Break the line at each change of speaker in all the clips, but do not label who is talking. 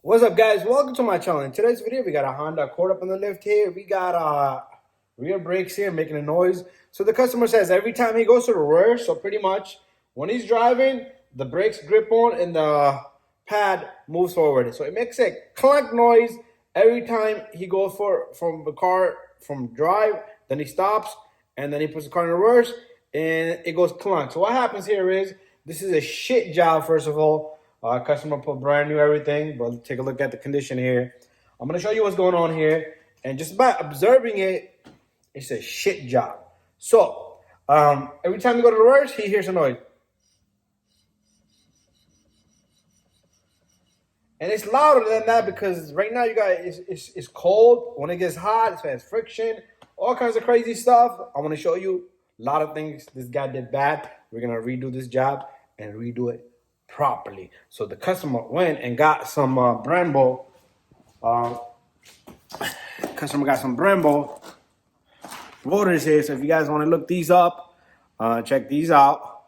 What's up, guys? Welcome to my channel. In today's video, we got a Honda Accord up on the lift here. We got rear brakes here making a noise. So the customer says every time he goes to the reverse, so pretty much when he's driving, the brakes grip on and the pad moves forward. So it makes a clunk noise every time he goes from the car from drive, then he stops, and then he puts the car in reverse, and it goes clunk. So what happens here is this is a shit job, first of all. Customer put brand new everything, but take a look at the condition here. I'm gonna show you what's going on here, and just by observing it, it's a shit job. So every time you go to reverse, he hears a noise, and it's louder than that because right now you got it's cold. When it gets hot, it has friction, all kinds of crazy stuff. I want to show you a lot of things this guy did bad. We're gonna redo this job and redo it properly. So the customer went and got some Brembo. Customer got some Brembo rotors here. So if you guys want to look these up, check these out,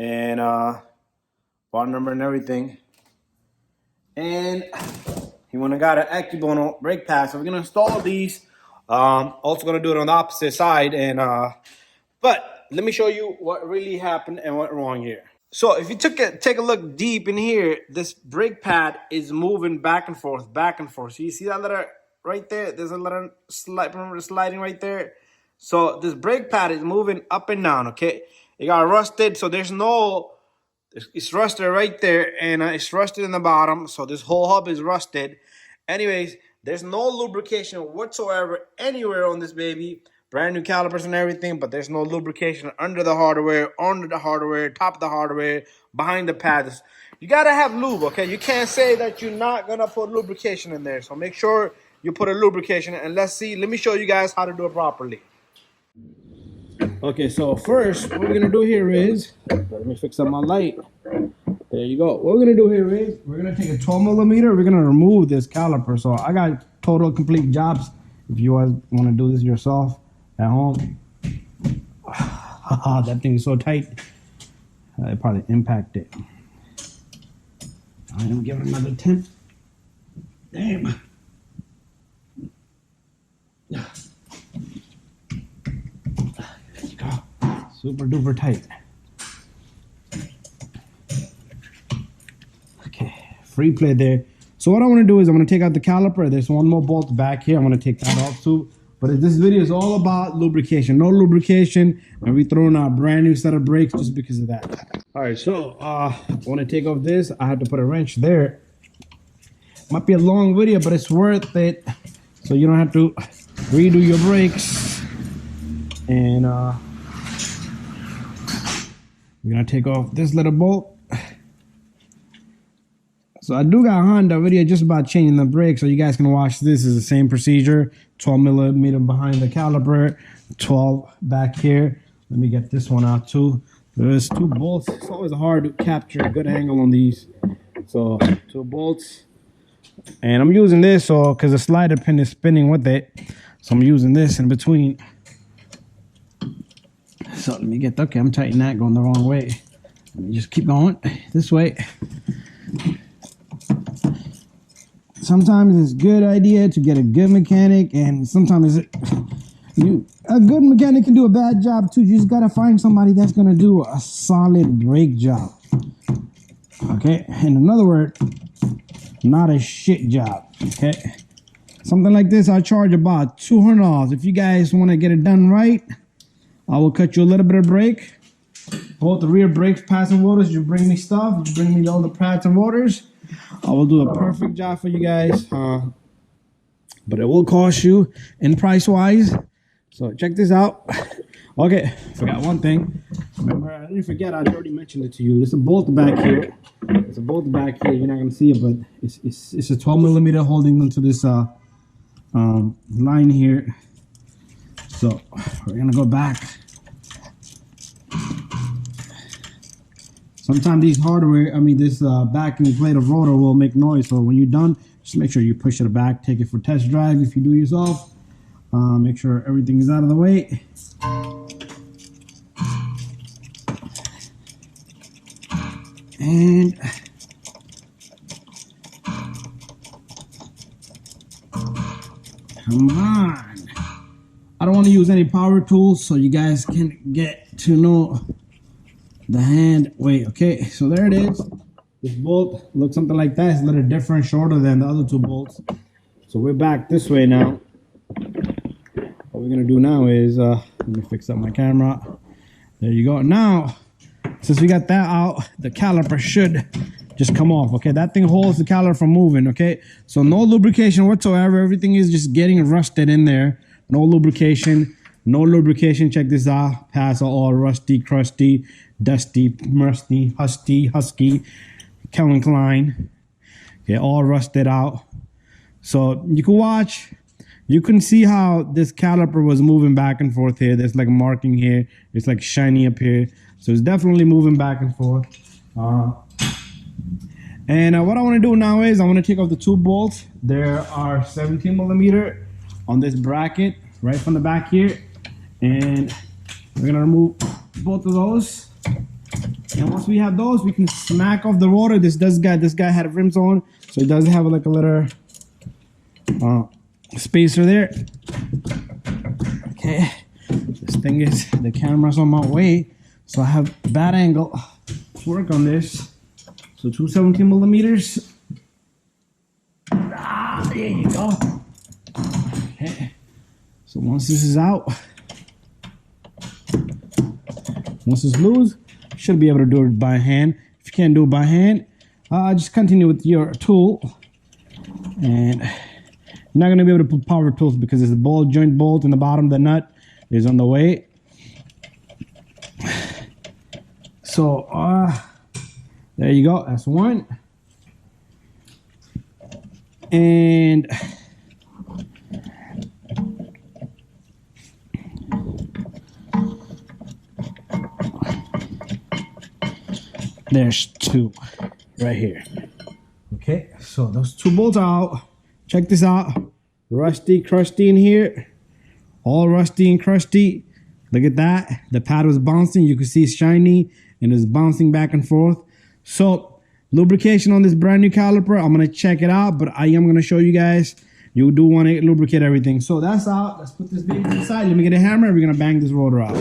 and part number and everything. And he went and got an Actibono brake pad. So we're gonna install these. Also gonna do it on the opposite side. And but let me show you what really happened and went wrong here. So if you take a look deep in here, this brake pad is moving back and forth, back and forth. So you see that letter right there? There's a letter sliding right there. So this brake pad is moving up and down, okay? It got rusted, so it's rusted right there, and it's rusted in the bottom. So this whole hub is rusted. Anyways, there's no lubrication whatsoever anywhere on this baby. Brand new calipers and everything, but there's no lubrication under the hardware, top of the hardware, behind the pads. You gotta have lube, okay? You can't say that you're not gonna put lubrication in there. So make sure you put a lubrication, and let me show you guys how to do it properly. Okay, so first, what we're gonna do here is, let me fix up my light. There you go. What we're gonna do here is, we're gonna take a 12 millimeter, we're gonna remove this caliper. So I got total complete jobs. If you guys wanna do this yourself at home. That thing is so tight, it probably impacted. I'm gonna give it another attempt. Damn. There you go. Super duper tight. Okay, free play there. So what I want to do is I'm going to take out the caliper. There's one more bolt back here. I'm going to take that off too. But this video is all about lubrication. No lubrication, and we throwing out a brand new set of brakes just because of that. All right, so I want to take off this. I have to put a wrench there. Might be a long video, but it's worth it. So you don't have to redo your brakes. And we're gonna take off this little bolt. So I do got a Honda video just about changing the brakes, so you guys can watch this. Is the same procedure. 12 millimeter behind the caliper, 12 back here. Let me get this one out too. There's two bolts. It's always hard to capture a good angle on these. So 2 bolts, and I'm using this so because the slider pin is spinning with it. So I'm using this in between. So let me get, okay, I'm tightening that, going the wrong way. Let me just keep going this way. Sometimes it's a good idea to get a good mechanic, and sometimes a good mechanic can do a bad job too. You just gotta find somebody that's gonna do a solid brake job. Okay, in other words, not a shit job. Okay, something like this I charge about $200. If you guys want to get it done right, I will cut you a little bit of brake. Both the rear brakes, pads, and rotors. You bring me stuff. You bring me all the pads and rotors. I will do a perfect job for you guys. But it will cost you in price wise. So check this out. Okay, forgot one thing. Remember, I didn't forget. I already mentioned it to you. There's a bolt back here. There's a bolt back here. You're not gonna see it, but it's a 12 millimeter holding onto this line here. So we're gonna go back. Sometimes these hardware, this backing plate of rotor will make noise. So when you're done, just make sure you push it back. Take it for test drive if you do yourself. Make sure everything is out of the way. And Come on. I don't want to use any power tools so you guys can get to know the hand weight. Okay, so there it is. This bolt looks something like that. It's a little different, shorter than the other two bolts. So we're back this way now. What we're gonna do now is, let me fix up my camera. There you go. Now, since we got that out, the caliper should just come off. Okay, that thing holds the caliper from moving. Okay, so no lubrication whatsoever. Everything is just getting rusted in there. No lubrication, no lubrication. Check this out. Pads are all rusty, crusty, dusty, musty, husky, Calvin Klein. Okay, all rusted out. So you can watch. You can see how this caliper was moving back and forth here. There's like a marking here. It's like shiny up here. So it's definitely moving back and forth. And what I want to do now is I want to take off the two bolts. There are 17 millimeter on this bracket right from the back here. And we're going to remove both of those. And once we have those, we can smack off the rotor. This guy had rims on, so it does have like a little spacer there. Okay, this thing is, the camera's on my way, so I have bad angle to work on this. So 217 millimeters. There you go. Okay, so once this is out, once it's loose, you should be able to do it by hand. If you can't do it by hand, just continue with your tool. And you're not going to be able to put power tools because there's a ball joint bolt in the bottom. The nut is on the way. So there you go. That's one. And there's two right here. Okay, so those two bolts are out. Check this out. Rusty, crusty in here. All rusty and crusty. Look at that. The pad was bouncing. You can see it's shiny and it's bouncing back and forth. So lubrication on this brand new caliper. I'm going to check it out, but I am going to show you guys. You do want to lubricate everything. So that's out. Let's put this baby inside. Let me get a hammer. We're going to bang this rotor out.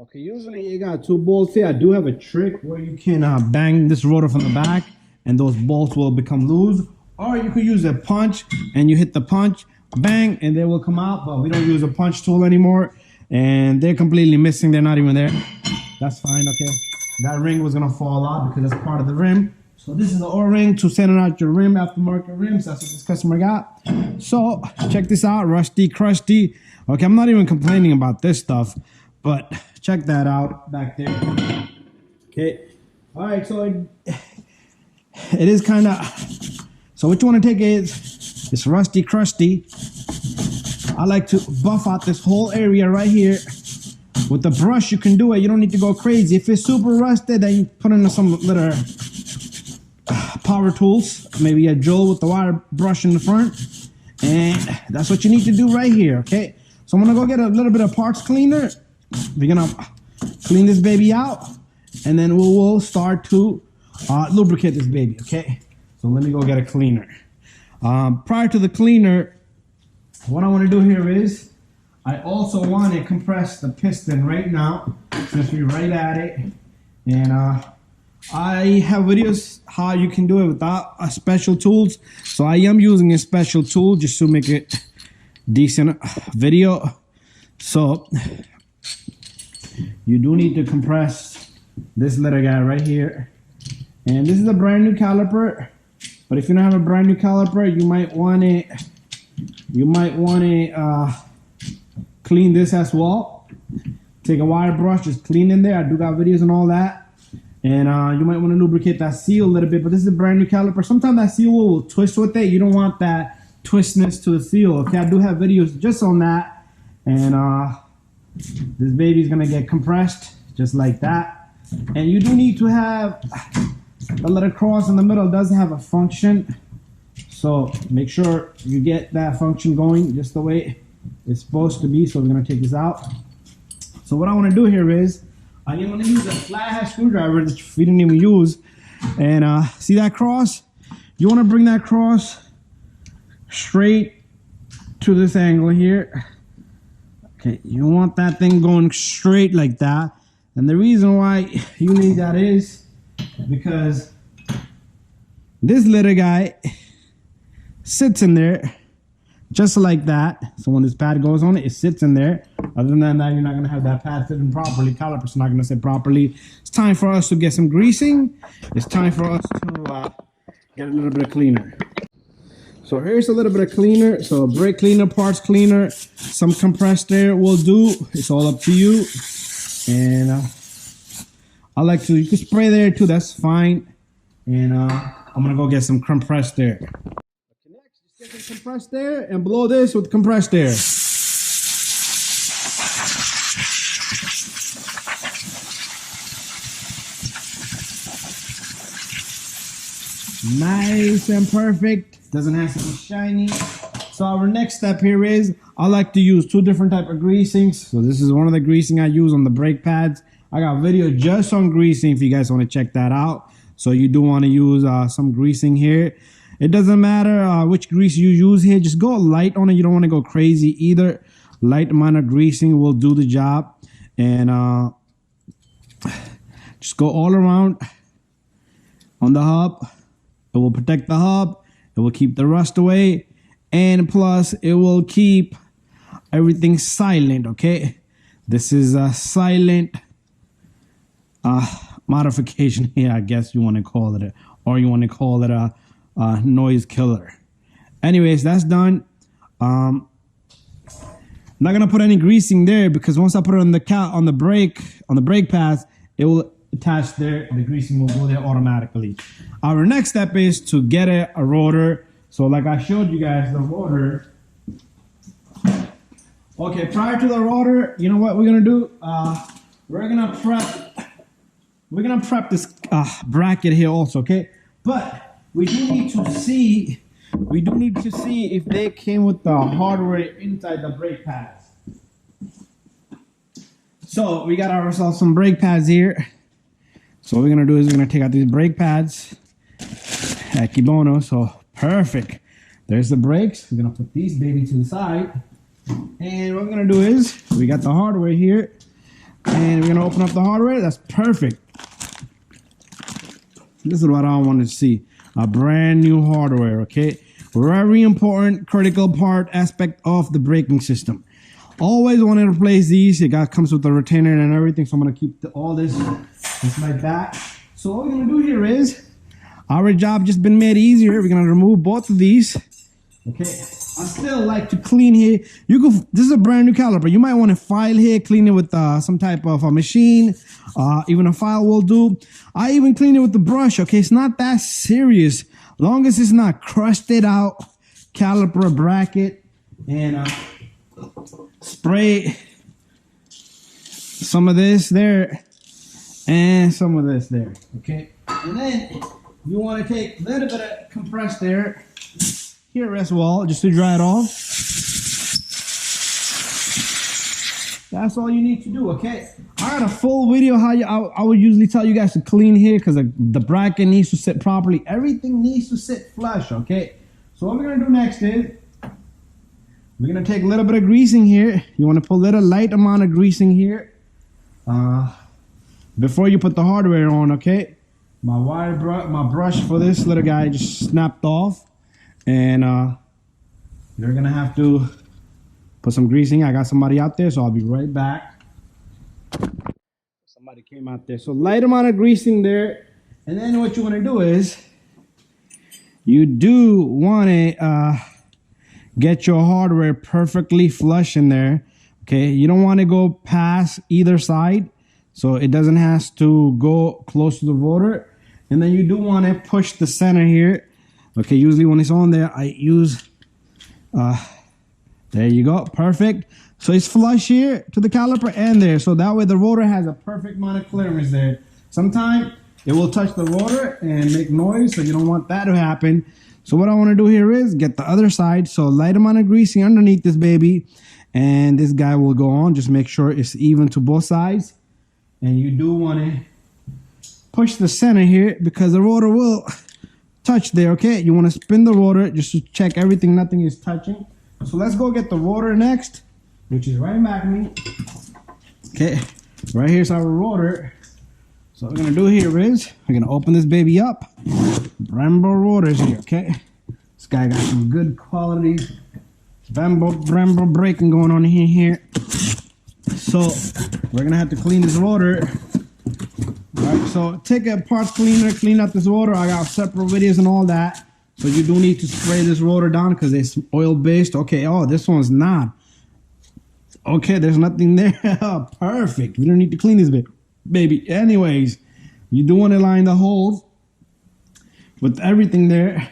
Okay, usually you got two bolts here. I do have a trick where you can bang this rotor from the back and those bolts will become loose. Or you could use a punch and you hit the punch, bang, and they will come out. But we don't use a punch tool anymore. And they're completely missing. They're not even there. That's fine, okay. That ring was going to fall out because that's part of the rim. So this is the O-ring to sending out your rim, aftermarket rims. That's what this customer got. So check this out, rusty, crusty. Okay, I'm not even complaining about this stuff. But check that out back there. Okay. All right, so it is kind of... So what you want to take is this rusty, crusty. I like to buff out this whole area right here. With the brush, you can do it. You don't need to go crazy. If it's super rusted, then you put in some little power tools. Maybe a drill with the wire brush in the front. And that's what you need to do right here, okay? So I'm going to go get a little bit of parts cleaner. We're going to clean this baby out. And then we will start to lubricate this baby, okay? So let me go get a cleaner. Prior to the cleaner, what I want to do here is I also want to compress the piston right now since we're right at it. And I have videos how you can do it without special tools. So I am using a special tool just to make it decent video. So you do need to compress this little guy right here. And this is a brand new caliper. But if you don't have a brand new caliper, you might want to clean this as well. Take a wire brush, just clean in there. I do got videos and all that. And you might want to lubricate that seal a little bit. But this is a brand new caliper. Sometimes that seal will twist with it. You don't want that twistness to the seal. Okay, I do have videos just on that. And this baby's going to get compressed just like that. And you do need to have... The little cross in the middle does have a function, so make sure you get that function going just the way it's supposed to be. So we're going to take this out. So what I want to do here is I'm going to use a flathead screwdriver that we didn't even use. And see that cross? You want to bring that cross straight to this angle here. Okay, you want that thing going straight like that. And the reason why you need that is because this little guy sits in there just like that. So when this pad goes on it, it sits in there. Other than that, you're not going to have that pad sitting properly. Caliper's not going to sit properly. It's time for us to get some greasing. It's time for us to get a little bit of cleaner. So here's a little bit of cleaner. So brake cleaner, parts cleaner, some compressed air will do. It's all up to you. And I like to, you can spray there too, that's fine. And I'm gonna go get some compressed air. Next, just get some compressed air and blow this with compressed air. Nice and perfect. Doesn't have to be shiny. So our next step here is I like to use two different type of greasings. So this is one of the greasing I use on the brake pads. I got a video just on greasing if you guys want to check that out. So you do want to use some greasing here. It doesn't matter which grease you use here. Just go light on it. You don't want to go crazy either. Light amount of greasing will do the job. And just go all around on the hub. It will protect the hub. It will keep the rust away. And plus, it will keep everything silent, okay? This is a silent modification here, I guess you want to call it. Or you want to call it a noise killer. Anyways, that's done. I'm not going to put any greasing there because once I put it on the brake pads, it will attach there. The greasing will go there automatically. Our next step is to get a rotor. So like I showed you guys the rotor. Okay, prior to the rotor, you know what we're gonna do? We're gonna prep this bracket here also, okay? But we do need to see if they came with the hardware inside the brake pads. So we got ourselves some brake pads here. So what we're gonna do is we're gonna take out these brake pads. Akibono, so perfect. There's the brakes. We're gonna put these baby to the side. And what we're gonna do is we got the hardware here. And we're gonna open up the hardware. That's perfect. This is what I want to see. A brand new hardware, okay? Very important, critical part aspect of the braking system. Always want to replace these. It comes with the retainer and everything. So I'm gonna keep all this just like that. So what we're gonna do here is our job just been made easier. We're gonna remove both of these. Okay, I still like to clean here. This is a brand new caliper. You might want to file here, clean it with some type of a machine. Even a file will do. I even clean it with the brush. Okay, it's not that serious. Long as it's not crusted out caliper bracket. And spray some of this there and some of this there. Okay, and then you want to take a little bit of compressed air here as well, just to dry it off. That's all you need to do, okay? I got a full video how I would usually tell you guys to clean here because the bracket needs to sit properly. Everything needs to sit flush, okay? So what we're gonna do next is we're gonna take a little bit of greasing here. You want to put a little light amount of greasing here before you put the hardware on, okay? My brush for this little guy just snapped off. And you're gonna have to put some greasing. I got somebody out there, so I'll be right back. Somebody came out there. So light amount of greasing there. And then what you want to do is you do want to get your hardware perfectly flush in there. Okay, you don't want to go past either side, so it doesn't have to go close to the rotor. And then you do want to push the center here. Okay, usually when it's on there, I use, there you go, perfect. So it's flush here to the caliper and there. So that way the rotor has a perfect amount of clearance there. Sometimes it will touch the rotor and make noise, so you don't want that to happen. So what I want to do here is get the other side. So light amount of greasing underneath this baby. And this guy will go on. Just make sure it's even to both sides. And you do want to push the center here because the rotor will touch there, okay? You want to spin the rotor just to check everything, nothing is touching. So let's go get the rotor next, which is right back of me. Okay, right here's our rotor. So what we're gonna do here is we're gonna open this baby up. Brembo rotors here, okay? This guy got some good quality Brembo braking going on here. So we're gonna have to clean this rotor. Right, so take a parts cleaner, clean up this rotor. I got separate videos and all that. So you do need to spray this rotor down because it's oil based. Okay, oh, this one's not. Okay, there's nothing there. Perfect. We don't need to clean this baby. Anyways, you do want to line the holes with everything there.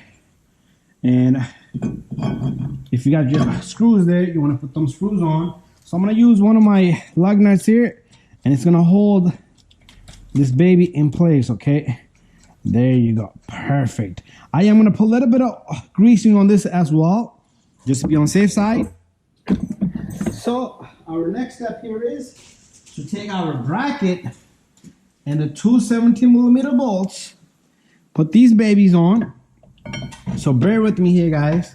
And if you got your screws there, you want to put them screws on. So I'm going to use one of my lug nuts here, and it's going to hold this baby in place, okay? There you go. Perfect. I am going to put a little bit of greasing on this as well, just to be on the safe side. So our next step here is to take our bracket and the two 17mm bolts, put these babies on. So bear with me here, guys.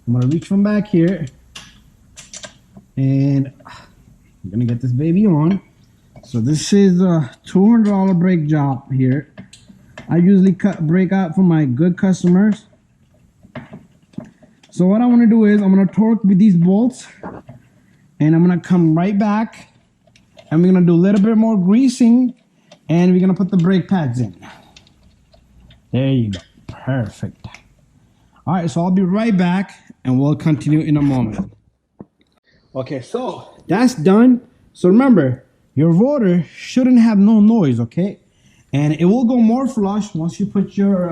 I'm going to reach from back here, and I'm going to get this baby on. So this is a $200 brake job here. I usually cut brake out for my good customers. So what I want to do is I'm going to torque with these bolts, and I'm going to come right back, and we're going to do a little bit more greasing, and we're going to put the brake pads in. There you go. Perfect. All right, so I'll be right back, and we'll continue in a moment. Okay, so that's done. So remember, your rotor shouldn't have no noise, okay? And it will go more flush once you put your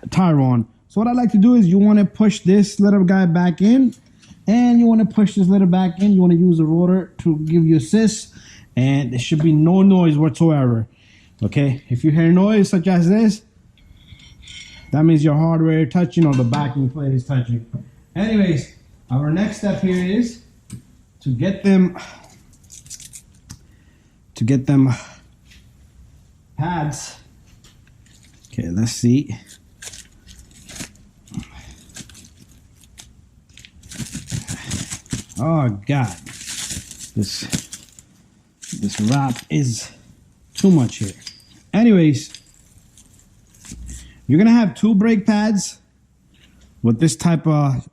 tire on. So what I like to do is you want to push this little guy back in, and you want to push this little back in. You want to use the rotor to give you assist, and there should be no noise whatsoever. Okay, if you hear noise such as this, that means your hardware touching or the backing plate is touching. Anyways, our next step here is to get them pads. Okay, let's see. Oh God, this wrap is too much here. Anyways, you're gonna have two brake pads with this type of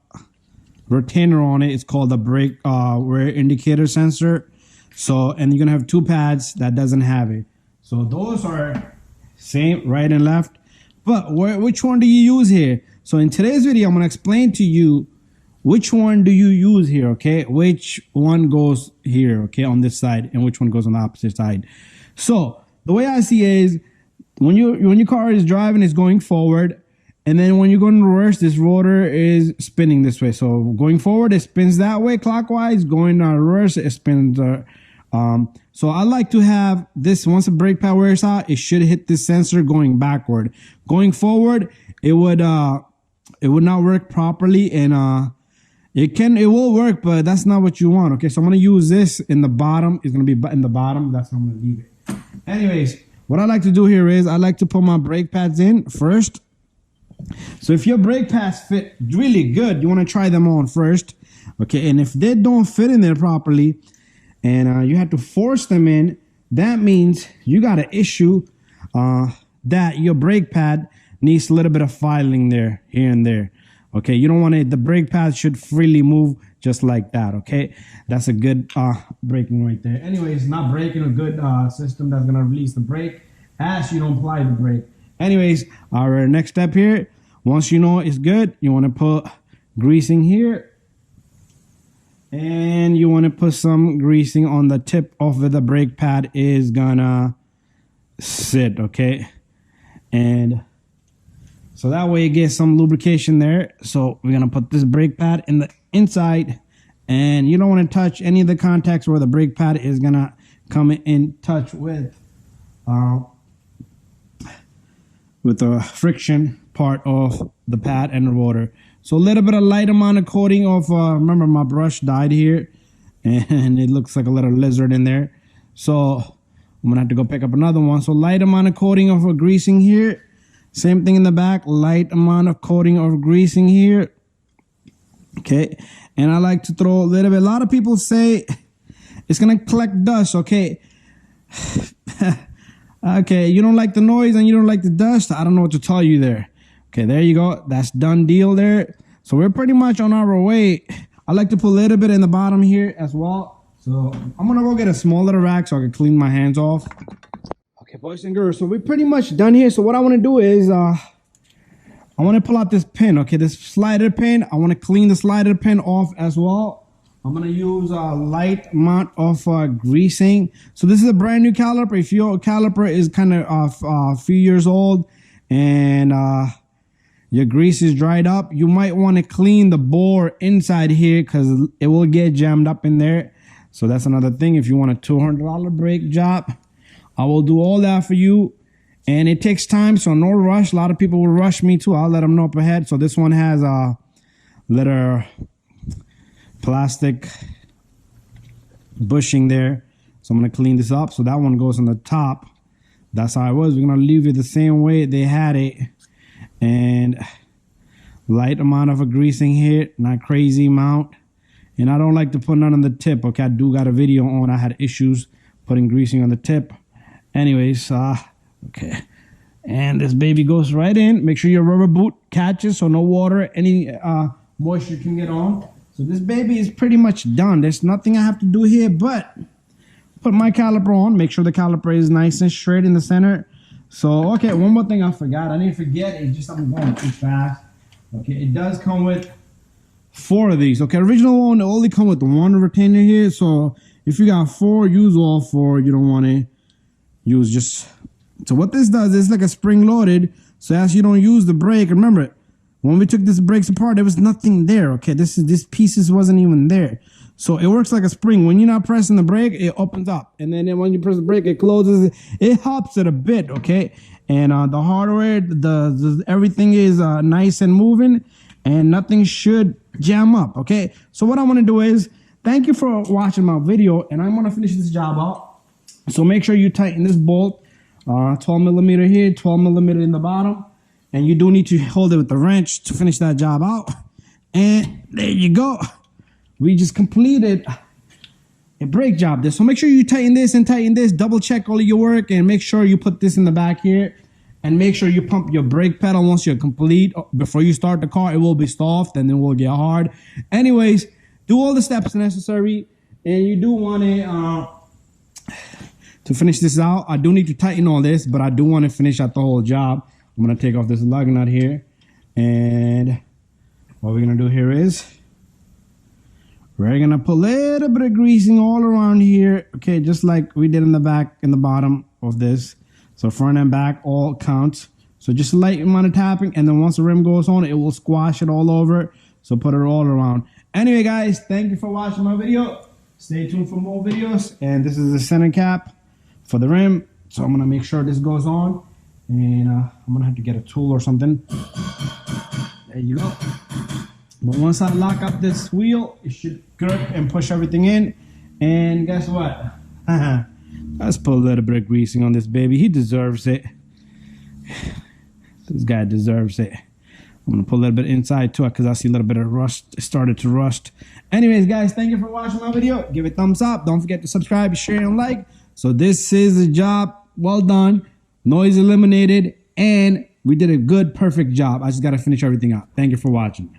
retainer on it. It's called a brake wear indicator sensor. So, and you're gonna have two pads that doesn't have it. So those are same right and left. But which one do you use here? So in today's video, I'm gonna explain to you which one do you use here, okay? Which one goes here, okay, on this side, and which one goes on the opposite side. So the way I see it is when your car is driving, it's going forward, and then when you go in reverse, this rotor is spinning this way. So going forward, it spins that way clockwise. Going reverse, it spins. So I like to have this. Once the brake pad wears out, it should hit this sensor going backward. Going forward, it would not work properly, and it will work, but that's not what you want. Okay, so I'm gonna use this in the bottom. It's gonna be in the bottom. That's how I'm gonna leave it. Anyways, what I like to do here is I like to put my brake pads in first. So if your brake pads fit really good, you want to try them on first. Okay, and if they don't fit in there properly, and you have to force them in, that means you got an issue that your brake pad needs a little bit of filing there, here and there. Okay, you don't want it. The brake pad should freely move just like that. Okay, that's a good braking right there. Anyways, not braking, a good system that's gonna release the brake as you don't apply the brake. Anyways, our next step here, once you know it's good, you want to put greasing here, and you want to put some greasing on the tip of where the brake pad is gonna sit. Okay, and so that way it gets some lubrication there. So we're gonna put this brake pad in the inside, and you don't want to touch any of the contacts where the brake pad is gonna come in touch with the friction part of the pad and the rotor. So a little bit of light amount of coating of remember my brush died here, and it looks like a little lizard in there. So I'm gonna have to go pick up another one. So light amount of coating of greasing here. Same thing in the back, light amount of coating of greasing here.
Okay, and I like to throw a little bit. A lot of people say it's gonna collect dust. Okay. Okay, you don't like the noise and you don't like the dust. I don't know what to tell you there. Okay, there you go. That's done deal there. So we're pretty much on our way. I like to put a little bit in the bottom here as well. So I'm gonna go get a small little rack so I can clean my hands off. Okay, boys and girls, so we're pretty much done here. So what I want to do is I want to pull out this pin. Okay, this slider pin. I want to clean the slider pin off as well. I'm gonna use a light amount of greasing. So this is a brand new caliper. If your caliper is kind of a few years old and your grease is dried up, you might want to clean the bore inside here because it will get jammed up in there. So that's another thing. If you want a $200 brake job, I will do all that for you. And it takes time, so no rush. A lot of people will rush me too. I'll let them know up ahead. So this one has a little plastic bushing there. So I'm going to clean this up. So that one goes on the top. That's how it was. We're going to leave it the same way they had it. And light amount of a greasing here, not crazy amount. And I don't like to put none on the tip. Okay, I do got a video on. I had issues putting greasing on the tip. Anyways, okay. And this baby goes right in. Make sure your rubber boot catches so no water, any moisture can get on. So this baby is pretty much done. There's nothing I have to do here but put my caliper on. Make sure the caliper is nice and straight in the center. So, okay, one more thing I forgot. I didn't forget. It's just I'm going too fast. Okay, it does come with 4 of these. Okay, original one only come with 1 retainer here. So if you got 4, use all 4. You don't want to use just... So what this does is like a spring loaded. So as you don't use the brake, remember, when we took this brakes apart, there was nothing there. Okay, this pieces wasn't even there. So it works like a spring. When you're not pressing the brake, it opens up. And then when you press the brake, it closes. It helps it a bit, okay? And the hardware, the everything is nice and moving. And nothing should jam up, okay? So what I want to do is, thank you for watching my video. And I'm going to finish this job out. So make sure you tighten this bolt. 12 millimeter here, 12 millimeter in the bottom. And you do need to hold it with the wrench to finish that job out. And there you go. We just completed a brake job there. So make sure you tighten this and tighten this. Double check all of your work and make sure you put this in the back here. And make sure you pump your brake pedal once you're complete. Before you start the car, it will be soft and then it will get hard. Anyways, do all the steps necessary. And you do want to finish this out. I do need to tighten all this, but I do want to finish out the whole job. I'm going to take off this lug nut here. And what we're going to do here is we're going to put a little bit of greasing all around here. Okay, just like we did in the back and the bottom of this. So front and back all counts. So just a light amount of tapping. And then once the rim goes on, it will squash it all over. So put it all around. Anyway, guys, thank you for watching my video. Stay tuned for more videos. And this is the center cap for the rim. So I'm going to make sure this goes on. And I'm going to have to get a tool or something. There you go. But once I lock up this wheel, it should grip and push everything in. And guess what? Let's put a little bit of greasing on this baby. He deserves it. This guy deserves it. I'm going to put a little bit inside too because I see a little bit of rust. It started to rust. Anyways, guys, thank you for watching my video. Give it a thumbs up. Don't forget to subscribe, share, and like. So this is the job. Well done. Noise eliminated. And we did a good, perfect job. I just got to finish everything out. Thank you for watching.